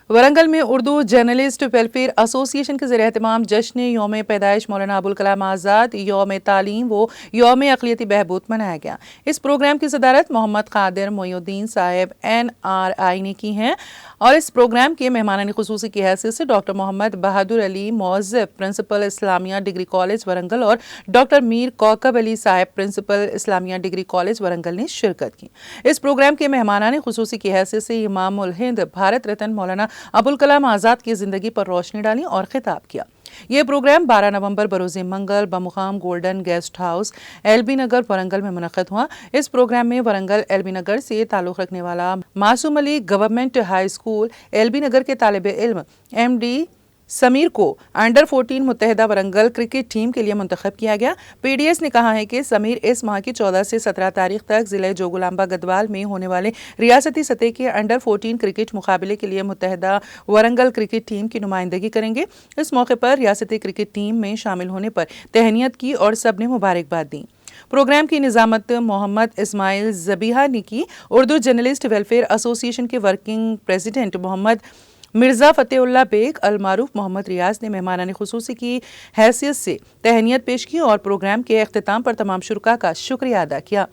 ورنگل میں Urdu journalist welfare ایسوسی ایشن کے زیر اہتمام جشن یوم پیدائش مولانا ابوالکلام آزاد، یوم تعلیم و یوم اقلیتی بہبود منایا گیا۔ اس پروگرام کی صدارت محمد قادر معی الدین صاحب NRI نے کی ہے اور اس پروگرام کے مہمان خصوصی کی حیثیت سے ڈاکٹر محمد بہادر علی موظف پرنسپل اسلامیہ ڈگری کالج ورنگل اور ڈاکٹر میر کوکب علی صاحب پرنسپل اسلامیہ ڈگری کالج ورنگل نے شرکت کی۔ اس پروگرام کے مہمان خصوصی کی حیثیت سے امام الہند بھارت رتن مولانا ابوالکلام آزاد کی زندگی پر روشنی ڈالی اور خطاب کیا۔ یہ پروگرام 12 نومبر بروز منگل بمقام گولڈن گیسٹ ہاؤس LB نگر ورنگل میں منعقد ہوا۔ اس پروگرام میں ورنگل LB نگر سے تعلق رکھنے والا Masoom Ali government high school LB نگر کے طالب علم MD سمیر کو انڈر 14 متحدہ ورنگل کرکٹ ٹیم کے لیے منتخب کیا گیا۔ PDS نے کہا ہے کہ سمیر اس ماہ کی 14 سے 17 تاریخ تک ضلع جوگلامبا گدوال میں ہونے والے ریاستی سطح کے انڈر 14 کرکٹ مقابلے کے لیے متحدہ ورنگل کرکٹ ٹیم کی نمائندگی کریں گے۔ اس موقع پر ریاستی کرکٹ ٹیم میں شامل ہونے پر تہنیت کی اور سب نے مبارکباد دی۔ پروگرام کی نظامت محمد اسماعیل ذبیحہ نے کی۔ اردو جرنلسٹ ویلفیئر ایسوسی ایشن کے ورکنگ پریزیڈنٹ محمد مرزا فتح اللہ بیگ المعروف محمد ریاض نے مہمان خصوصی کی حیثیت سے تہنیت پیش کی اور پروگرام کے اختتام پر تمام شرکاء کا شکریہ ادا کیا۔